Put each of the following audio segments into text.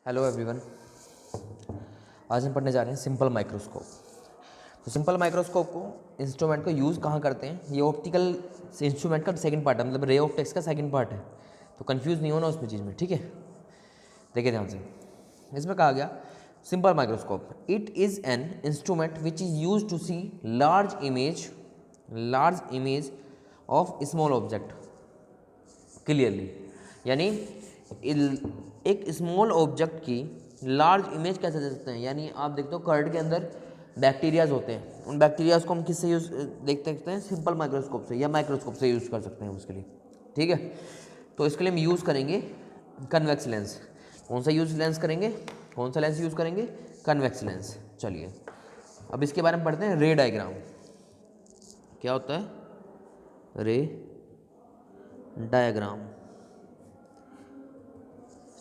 Hello everyone. आज हम पढ़ने जा रहे हैं सिंपल माइक्रोस्कोप। तो सिंपल माइक्रोस्कोप को इंस्ट्रूमेंट को यूज़ कहाँ करते हैं, ये ऑप्टिकल इंस्ट्रूमेंट का सेकंड पार्ट है, मतलब रे ऑफ टेक्स का सेकंड पार्ट है। तो कंफ्यूज नहीं होना उसमें चीज़ में, ठीक है। देखिए ध्यान से, इसमें कहा गया simple microscope it is an instrument which is use to see large image of small object clearly. यानी एक स्मॉल ऑब्जेक्ट की लार्ज इमेज कैसे दे सकते हैं, यानी आप देखते हो कर्ड के अंदर बैक्टीरियाज होते हैं, उन बैक्टीरियाज को हम किससे यूज़ देख सकते हैं, सिंपल माइक्रोस्कोप से या माइक्रोस्कोप से यूज़ कर सकते हैं उसके लिए, ठीक है। तो इसके लिए हम यूज़ करेंगे कन्वेक्स लेंस। कौन सा लेंस यूज़ करेंगे, कन्वेक्स लेंस। चलिए अब इसके बारे में पढ़ते हैं। रे डायग्राम क्या होता है, रे डायग्राम,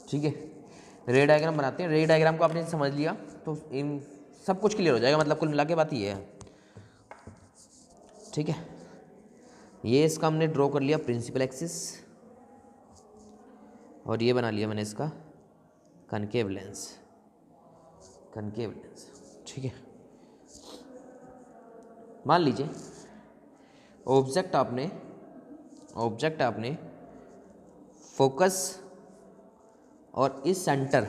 ठीक है। रे डायग्राम बनाते हैं। रे डायग्राम को आपने समझ लिया तो इन सब कुछ क्लियर हो जाएगा, मतलब कुल मिला के बात ये है, ठीक है। ये इसका हमने ड्रॉ कर लिया प्रिंसिपल एक्सिस, और ये बना लिया मैंने इसका कनकेव लेंस, ठीक है। मान लीजिए ऑब्जेक्ट आपने फोकस और इस सेंटर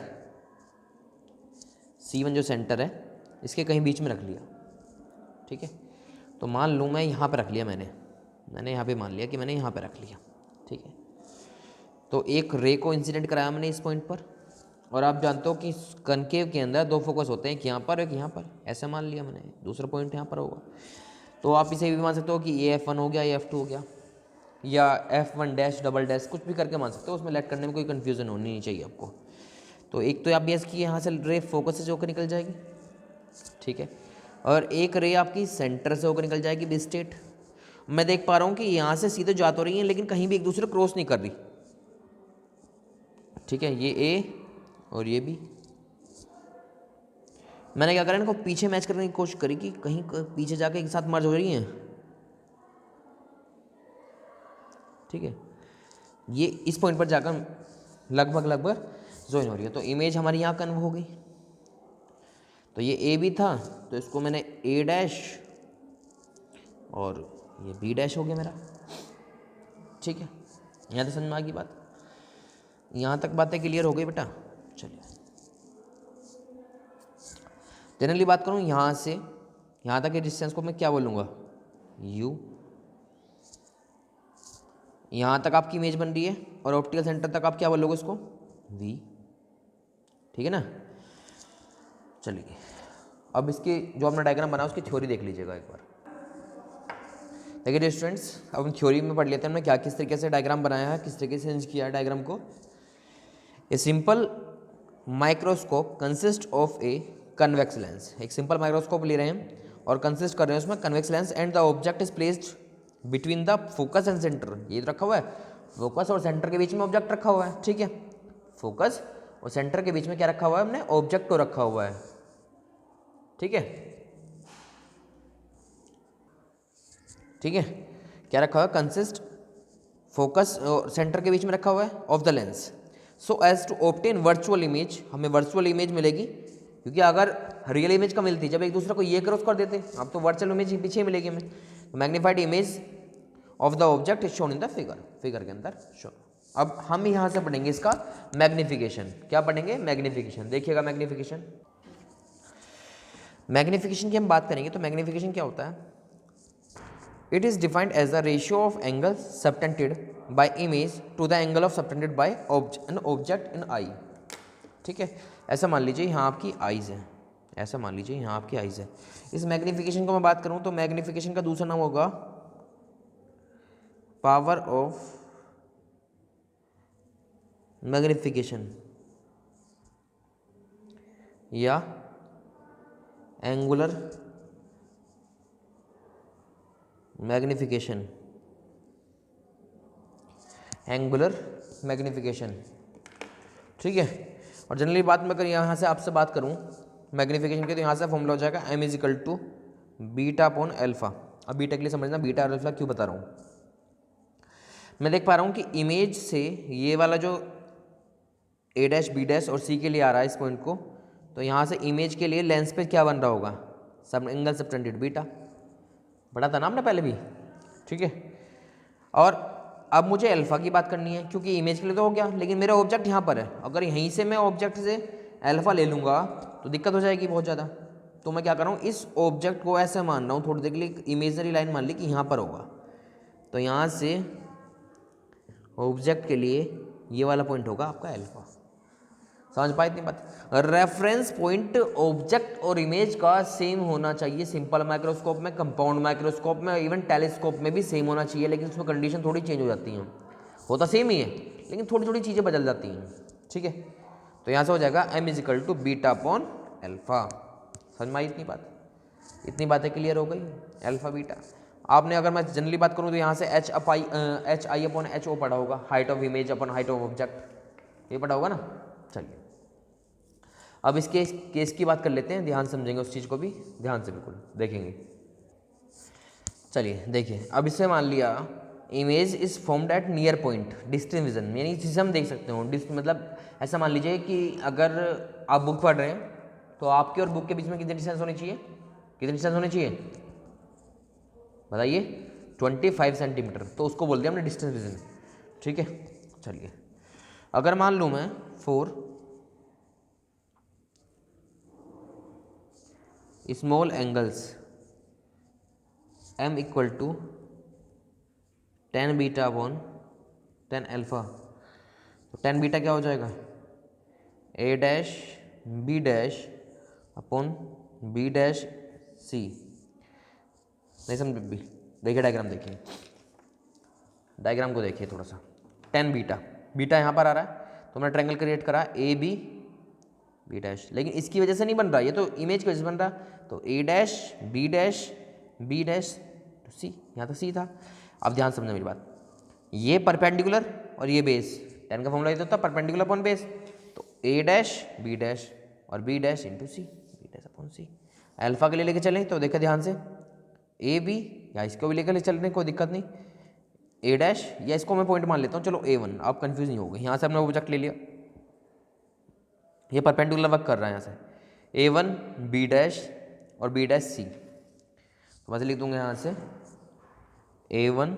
C1 जो सेंटर है इसके कहीं बीच में रख लिया, ठीक है। तो मान लूँ मैं यहाँ पे रख लिया, मैंने यहाँ पे मान लिया कि मैंने यहाँ पे रख लिया, ठीक है। तो एक रे को इंसिडेंट कराया मैंने इस पॉइंट पर, और आप जानते हो कि कनकेव के अंदर दो फोकस होते हैं, एक यहाँ पर एक यहाँ पर, ऐसे मान लिया मैंने, दूसरा पॉइंट यहाँ पर होगा। तो आप इसे भी मान सकते हो कि ये F1 हो गया, ये F2 हो गया, या F1 डैश डबल डैश कुछ भी करके मान सकते हो, उसमें लेट करने में कोई कन्फ्यूज़न होनी नहीं चाहिए आपको। तो एक तो आप बेस की यहाँ से रे फोकस से होकर निकल जाएगी, ठीक है, और एक रे आपकी सेंटर से होकर निकल जाएगी बी स्टेट। मैं देख पा रहा हूँ कि यहाँ से सीधे जा तो रही हैं लेकिन कहीं भी एक दूसरे क्रॉस नहीं कर रही, ठीक है। ये ए और ये बी, मैंने क्या करा, इनको पीछे मैच करने की कोशिश करी कि कहीं पीछे जाके एक साथ मर्ज हो रही हैं, ठीक है। ये इस पॉइंट पर जाकर लगभग ज्वाइन हो रही है। तो इमेज हमारी यहाँ कन्व हो गई। तो ये ए बी था, तो इसको मैंने ए डैश और ये बी डैश हो गया मेरा, ठीक है। यहाँ तो समझ में आ गई बात, यहाँ तक बातें क्लियर हो गई बेटा। चलिए जनरली बात करूँ, यहाँ से यहाँ तक के डिस्टेंस को मैं क्या बोलूँगा, u। यहाँ तक आपकी इमेज बन रही है और ऑप्टिकल सेंटर तक आप क्या बोलोगे उसको, v, ठीक है ना। चलिए अब इसके जो हमने डायग्राम बनाया उसकी थ्योरी देख लीजिएगा एक बार। देखिए स्टूडेंट्स, अब हम थ्योरी में पढ़ लेते हैं हमने क्या किस तरीके से डायग्राम बनाया है, किस तरीके से चेंज किया है डायग्राम को। A simple microscope consist of a convex lens. एक सिंपल माइक्रोस्कोप ले रहे हैं और कंसिस्ट कर रहे हैं उसमें convex lens, and the object is placed between the focus and centre. ये रखा हुआ है, फोकस और सेंटर के बीच में ऑब्जेक्ट रखा हुआ है, ठीक है। फोकस और सेंटर के बीच में क्या रखा हुआ है, हमने ऑब्जेक्ट को रखा हुआ है, ठीक है, ठीक है। क्या रखा हुआ है, कंसिस्ट फोकस और सेंटर के बीच में रखा हुआ है of the lens, so as to obtain virtual image. हमें वर्चुअल इमेज मिलेगी, क्योंकि अगर रियल इमेज का मिलती जब एक दूसरे को ये क्रॉस कर देते, अब तो वर्चुअल इमेज पीछे मिलेगी हमें। Magnified image of the object is shown in the figure के अंदर शो। अब हम यहाँ से पढ़ेंगे इसका मैग्निफिकेशन। क्या पढ़ेंगे, मैग्निफिकेशन। देखिएगा मैग्निफिकेशन की हम बात करेंगे तो मैग्निफिकेशन क्या होता है, it is defined as the ratio of angle subtended by image to the angle of subtended by an object in eye, ठीक है। ऐसा मान लीजिए यहाँ आपकी आइज़ है, ऐसा मान लीजिए यहाँ आपकी आइज़ है। इस मैग्निफिकेशन को मैं बात करूँ तो मैग्निफिकेशन का दूसरा नाम होगा पावर ऑफ मैग्निफिकेशन या एंगुलर मैग्निफिकेशन, ठीक है। और जनरली बात मैं अगर यहाँ से आपसे बात करूँ मैग्नीफिकेशन के, तो यहाँ से फॉर्मूला हो जाएगा m = बीटा अपॉन अल्फा। अब बीटा के लिए समझना बीटा और अल्फा क्यों बता रहा हूँ। मैं देख पा रहा हूँ कि इमेज से ये वाला जो ए डैश बी डैश और सी के लिए आ रहा है इस पॉइंट को, तो यहाँ से इमेज के लिए लेंस पे क्या बन रहा होगा, सब एंगल सबटेंडेड बीटा, पढ़ा था ना आपने पहले भी, ठीक है। और अब मुझे अल्फा की बात करनी है क्योंकि इमेज के लिए तो हो गया, लेकिन मेरा ऑब्जेक्ट यहाँ पर है, अगर यहीं से मैं ऑब्जेक्ट से अल्फा ले लूँगा तो दिक्कत हो जाएगी बहुत ज़्यादा। तो मैं क्या कर रहा हूँ, इस ऑब्जेक्ट को ऐसे मान रहा हूँ थोड़ी देर के लिए, इमेजनरी लाइन मान ली कि यहाँ पर होगा, तो यहाँ से ऑब्जेक्ट के लिए ये वाला पॉइंट होगा आपका अल्फा। समझ पाए इतनी बात। रेफरेंस पॉइंट ऑब्जेक्ट और इमेज का सेम होना चाहिए, सिंपल माइक्रोस्कोप में, कंपाउंड माइक्रोस्कोप में, इवन टेलीस्कोप में भी सेम होना चाहिए, लेकिन उसमें कंडीशन थोड़ी चेंज हो जाती हैं। होता सेम ही है लेकिन थोड़ी थोड़ी चीज़ें बदल जाती हैं, ठीक है। तो यहाँ से हो जाएगा m is equal to beta upon alpha. समझ में आई इतनी बात, इतनी बातें क्लियर हो गई, अल्फा बीटा। आपने अगर मैं जनरली बात करूँ तो यहाँ से H I upon H O पढ़ा होगा, height of image upon height of object, ये पढ़ा होगा ना। चलिए अब इसके केस की बात कर लेते हैं, ध्यान समझेंगे उस चीज़ को भी, ध्यान से बिल्कुल देखेंगे। चलिए देखिए, अब इससे मान लिया image is formed at near point distance vision, यानी चीज़ हम देख सकते हो मतलब ऐसा मान लीजिए कि अगर आप बुक पढ़ रहे हैं तो आपके और बुक के बीच में कितनी डिस्टेंस होनी चाहिए, कितनी डिस्टेंस होनी चाहिए बताइए, 25 सेंटीमीटर, तो उसको बोल दिया हमने डिस्टेंस विजन, ठीक है। चलिए अगर मान लूँ मैं 4 small angles m equal to 10 beta upon 10 alpha, तो 10 बीटा क्या हो जाएगा, a dash b dash upon b dash c। नहीं समझ भी, देखिए डायग्राम, देखिए डायग्राम को देखिए थोड़ा सा। 10 बीटा, बीटा यहाँ पर आ रहा है तो मैंने ट्रायंगल क्रिएट करा a b b डैश, लेकिन इसकी वजह से नहीं बन रहा, ये तो इमेज की वजह से बन रहा, तो a डैश b डैश तो c, यहाँ तो c था। अब ध्यान समझना मेरी बात, ये परपेंडिकुलर और ये बेस, 10 का फॉर्मूला ये तो होता है परपेंडिकुलर अपॉन बेस, तो a डैश b डैश और b डैश इंटू सी, b डैश अपॉन सी। अल्फा के लिए लेके चलें तो देखा ध्यान से, ए बी या इसको भी लेकर चलने कोई दिक्कत नहीं, ए डैश या इसको मैं पॉइंट मान लेता हूँ, चलो A1, आप कंफ्यूज नहीं होगे, यहाँ से हमने ऑब्जेक्ट ले लिया, ये परपेंडिकुलर वर्क कर रहा है यहाँ से, A1 B डैश और B डैश C, तो मैं लिख दूंगा यहाँ से A1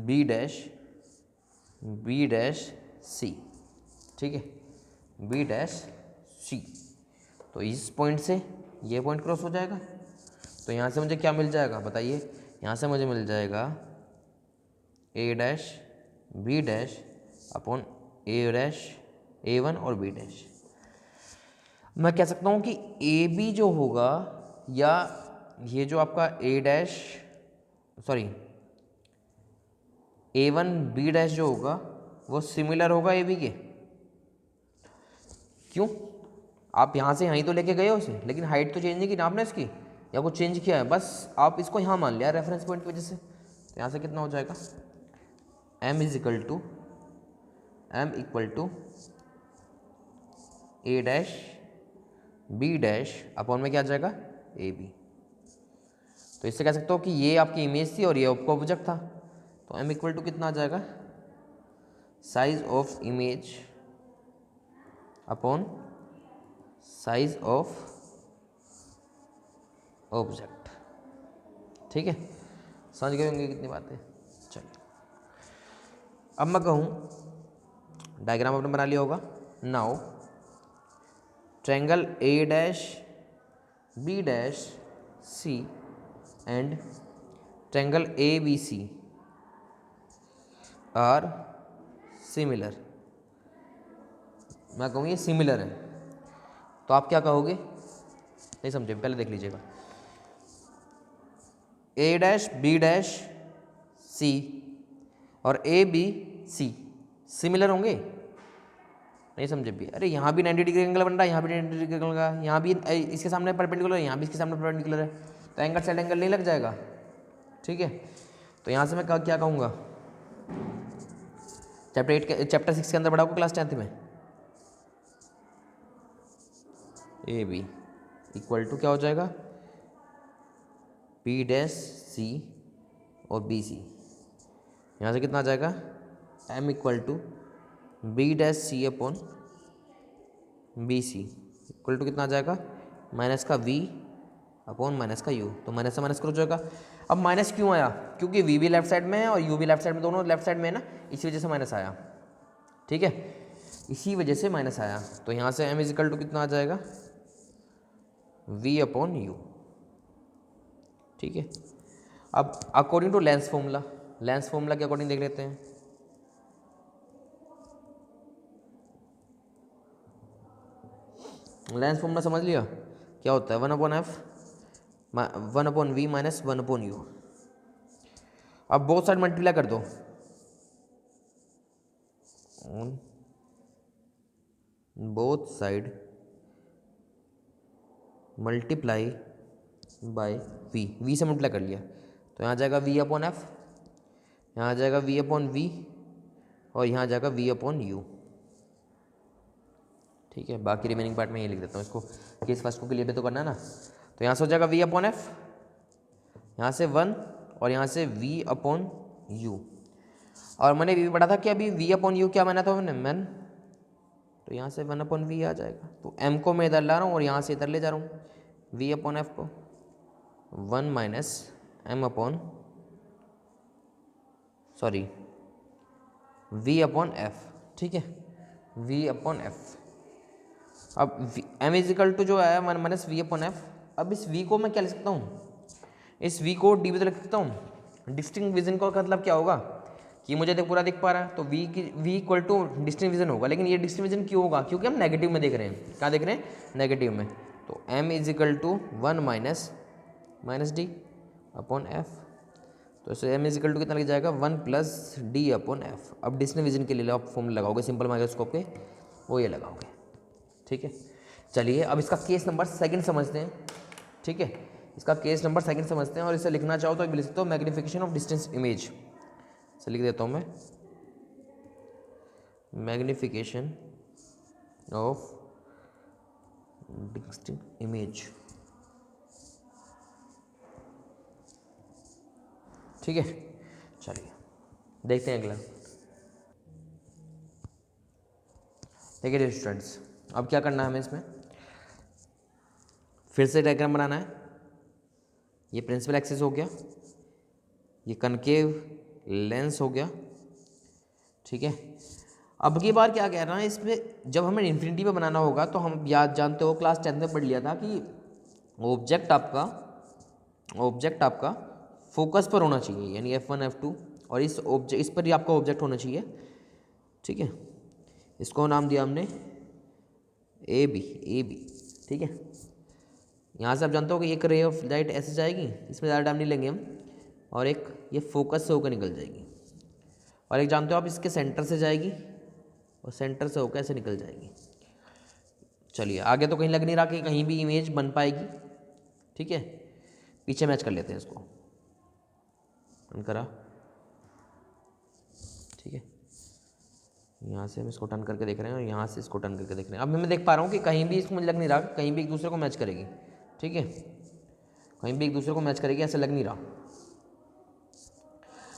B डैश C, ठीक है, B डैश C, तो इस पॉइंट से ये पॉइंट क्रॉस हो जाएगा, तो यहाँ से मुझे क्या मिल जाएगा बताइए, यहाँ से मुझे मिल जाएगा A dash B dash upon A dash A1 और B डैश। मैं कह सकता हूँ कि ए बी जो होगा, या ये जो आपका A dash sorry A1 B dash जो होगा वो सिमिलर होगा ए बी के। क्यों, आप यहाँ से यहीं तो लेके गए हो उसे, लेकिन हाइट तो चेंज नहीं की ना आपने इसकी, या कुछ चेंज किया है, बस आप इसको यहाँ मान लिया रेफरेंस पॉइंट की वजह से। तो यहाँ से कितना हो जाएगा, m equal to A dash B dash upon में क्या आ जाएगा ए बी। तो इससे कह सकते हो कि ये आपकी इमेज थी और ये आपका ऑब्जेक्ट था, तो m इक्वल टू कितना आ जाएगा, size of image upon size of object, ठीक है। समझ गए होंगे कितनी बात है। चलिए अब मैं कहूँ, डायग्राम आपने बना लिया होगा, now triangle A dash B dash C and triangle A B C are similar. मैं कहूँ ये सिमिलर है, तो आप क्या कहोगे, नहीं समझे, पहले देख लीजिएगा, ए डैश बी डैश सी और ए बी सी सिमिलर होंगे, नहीं समझे भी, अरे यहाँ भी 90 डिग्री एंगल बन रहा है, यहाँ भी 90 डिग्री एंगल का, यहाँ भी इसके सामने परपेंडिकुलर है, यहाँ भी इसके सामने परपेंडिकुलर है, तो एंगल साइड एंगल नहीं लग जाएगा, ठीक है। तो यहाँ से मैं क्या कहूँगा, चैप्टर 6 के अंदर पढ़ा होगा क्लास 10th में, ए बी इक्वल टू क्या हो जाएगा, बी डैश सी और बी सी, यहाँ से कितना आ जाएगा, m equal to B dash C upon B C equal to कितना आ जाएगा, माइनस का वी अपॉन माइनस का यू। तो माइनस से माइनस करो जाएगा। अब माइनस क्यों आया, क्योंकि वी भी लेफ्ट साइड में है और यू भी लेफ्ट साइड में, दोनों लेफ्ट साइड में है ना, इसी वजह से माइनस आया। ठीक है, इसी वजह से माइनस आया। तो यहाँ से एम इज इक्वल टू कितना आ जाएगा, वी अपॉन यू। ठीक है, अब according to lens formula, lens formula के अकॉर्डिंग देख लेते हैं। लेंस फॉर्मूला समझ लिया क्या होता है, 1/f 1/v माइनस 1/u। अब बोथ साइड मल्टीप्लाई कर दो, on both side multiply by V से मल्टीप्लाई कर लिया, तो यहाँ जाएगा v अपॉन एफ, यहाँ जाएगा v अपॉन वी, और यहाँ जाएगा v अपॉन यू। ठीक है, बाकी रिमेनिंग पार्ट में ये लिख देता हूँ, इसको केस फर्स्ट को क्लियर भी तो करना है ना। तो यहाँ से हो जाएगा v अपॉन एफ, यहाँ से 1 और यहाँ से v अपॉन यू। और मैंने भी पढ़ा था कि अभी v अपॉन यू क्या माना था मैंने, तो यहाँ से 1 अपॉन वी आ जाएगा। तो m को मैं इधर ला रहा हूँ और यहाँ से इधर ले जा रहा हूँ, v अपॉन एफ को 1 minus m upon sorry v upon F. ठीक है, v अपॉन एफ। अब m इज इक्वल टू जो है 1 माइनस वी अपॉन एफ। अब इस v को मैं क्या लिख सकता हूँ, इस v को d भी तो लिख सकता हूँ। डिस्टिंक्ट विजन का मतलब क्या होगा कि मुझे पूरा दिख पा रहा है, तो v equal two distinct vision होगा। लेकिन ये डिस्टिंक्ट विजन क्यों होगा, क्योंकि हम नेगेटिव में देख रहे हैं। क्या देख रहे हैं, नेगेटिव में। तो m is equal to 1 minus D upon F. तो इसे m इज इक्वल टू कितना लग जाएगा, 1 प्लस डी अपॉन एफ। अब डिस्टिंक्ट विजन के लिए आप फॉर्मूला लगाओगे सिंपल माइक्रोस्कोप के, वो ये लगाओगे। ठीक है, चलिए अब इसका केस नंबर सेकंड समझते हैं। ठीक है, इसका केस नंबर सेकंड समझते हैं, और इसे लिखना चाहो तो लिख सकते हो मैग्निफिकेशन ऑफ डिस्टेंस इमेज। से लिख देता हूँ मैं, मैग्निफिकेशन ऑफ डिस्टिंक्ट इमेज। ठीक है, चलिए देखते हैं अगला। देखिए स्टूडेंट्स, अब क्या करना है हमें, इसमें फिर से डायग्राम बनाना है। ये प्रिंसिपल एक्सिस हो गया, ये कनकेव लेंस हो गया। ठीक है, अब की बार क्या कह रहा है, इसमें जब हमें इन्फिनिटी पे बनाना होगा तो हम याद जानते हो, क्लास 10th में पढ़ लिया था कि ऑब्जेक्ट आपका फोकस पर होना चाहिए, यानी F1 F2, और इस पर ही आपका ऑब्जेक्ट होना चाहिए। ठीक है, इसको नाम दिया हमने ए बी। ठीक है, यहाँ से आप जानते हो कि एक रे ऑफ लाइट ऐसे जाएगी, इसमें ज़्यादा टाइम नहीं लेंगे हम, और एक ये फोकस से होकर निकल जाएगी, और एक जानते हो आप इसके सेंटर से जाएगी और सेंटर से होकर ऐसे निकल जाएगी। चलिए आगे तो कहीं लग नहीं रहा कि कहीं भी इमेज बन पाएगी। ठीक है, पीछे मैच कर लेते हैं इसको, टर्न करा। ठीक है, यहाँ से हम इसको टर्न करके देख रहे हैं और यहाँ से इसको टर्न करके देख रहे हैं। अब मैं देख पा रहा हूँ कि कहीं भी इसको मुझे लग नहीं रहा, कहीं भी एक दूसरे को मैच करेगी। ठीक है, कहीं भी एक दूसरे को मैच करेगी, ऐसा लग नहीं रहा।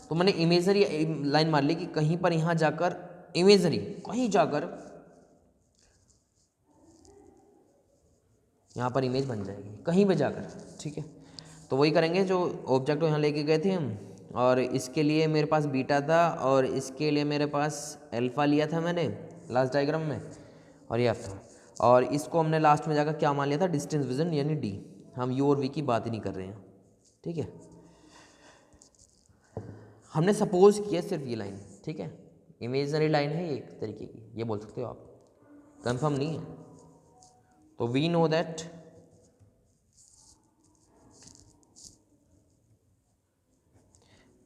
तो मैंने इमेजरी लाइन मान ली कि कहीं पर यहाँ जाकर इमेजरी, कहीं जाकर यहाँ पर इमेज बन जाएगी, कहीं पे जाकर। ठीक है, तो वही करेंगे जो ऑब्जेक्ट को यहाँ लेके गए थे हम, और इसके लिए मेरे पास बीटा था और इसके लिए मेरे पास अल्फा लिया था मैंने लास्ट डायग्राम में, और ये था। और इसको हमने लास्ट में जाकर क्या मान लिया था, डिस्टेंस विजन यानी डी। हम यू और वी की बात ही नहीं कर रहे हैं। ठीक है, हमने सपोज किया सिर्फ ये लाइन। ठीक है, इमेजनरी लाइन है ये एक तरीके की, ये बोल सकते हो आप, कंफर्म नहीं है। तो we know that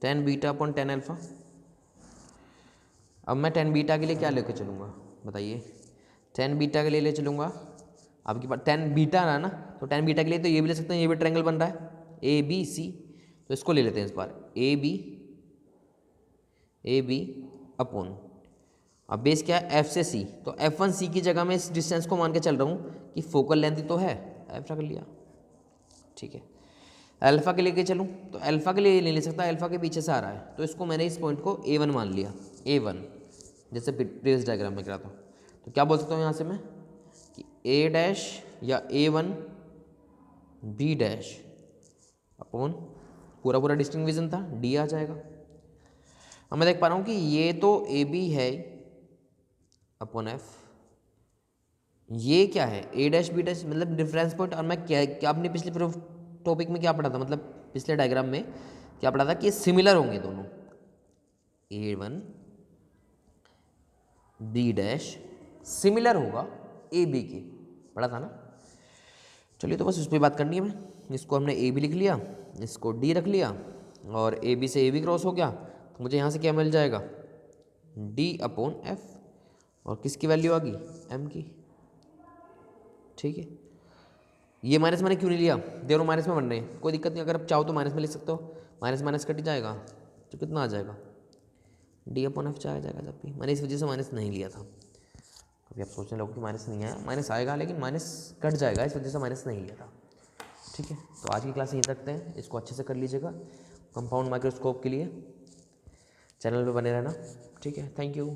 tan beta upon tan alpha. अब मैं tan बीटा के लिए क्या लेके चलूँगा बताइए, tan बीटा के लिए ले चलूँगा, आपके पास tan बीटा रहा ना, तो tan बीटा के लिए तो ये भी ले सकते हैं, ये भी ट्रायंगल बन रहा है ए बी सी, तो इसको ले लेते हैं इस बार ए बी अपॉन, अब बेस क्या है, एफ से सी, तो F1 सी की जगह मैं इस डिस्टेंस को मान के चल रहा हूँ कि फोकल लेंथ तो है, एफ रख लिया। ठीक है, अल्फा के लेके चलूँ तो अल्फा के लिए नहीं ले सकता, अल्फा के पीछे से आ रहा है, तो इसको मैंने इस पॉइंट को A1 मान लिया, A1। जैसे प्रीवियस डायग्राम में करा था। तो क्या बोल सकता हूँ यहाँ से मैं कि ए डैश या A1 B डैश अपॉन पूरा पूरा डिस्टिंग्विजन था, डी आ जाएगा। अब मैं देख पा रहा हूँ कि ये तो ए बी है अपॉन एफ, ये क्या है ए डैश बी डैश मतलब डिफरेंस पॉइंट। और मैं क्या अपने पिछले टॉपिक में क्या पढ़ा था, मतलब पिछले डायग्राम में क्या पढ़ा था कि सिमिलर होंगे दोनों, A1 B डैश सिमिलर होगा ए बी के, पढ़ा था ना। चलिए तो बस उस पर बात करनी है मैं। इसको हमने ए बी लिख लिया, इसको डी रख लिया, और ए बी से ए बी क्रॉस हो गया, तो मुझे यहाँ से क्या मिल जाएगा, डी अपॉन एफ, और किसकी वैल्यू आ गई, एम की। ठीक है, ये माइनस मैंने क्यों नहीं लिया, दोनों माइनस में बन रहे हैं, कोई दिक्कत नहीं, अगर आप चाहो तो माइनस में लिख सकते हो, माइनस माइनस कट जाएगा तो कितना आ जाएगा, डी अपॉन एफ आ जाएगा। जब भी मैंने इस वजह से माइनस नहीं लिया था, कभी आप सोचने लगो कि माइनस नहीं आया, माइनस आएगा लेकिन माइनस कट जाएगा, इस वजह से माइनस नहीं लिया था। ठीक है, तो आज की क्लास यहीं रखते हैं, इसको अच्छे से कर लीजिएगा कंपाउंड माइक्रोस्कोप के लिए। चैनल पे बने रहना। ठीक है, थैंक यू।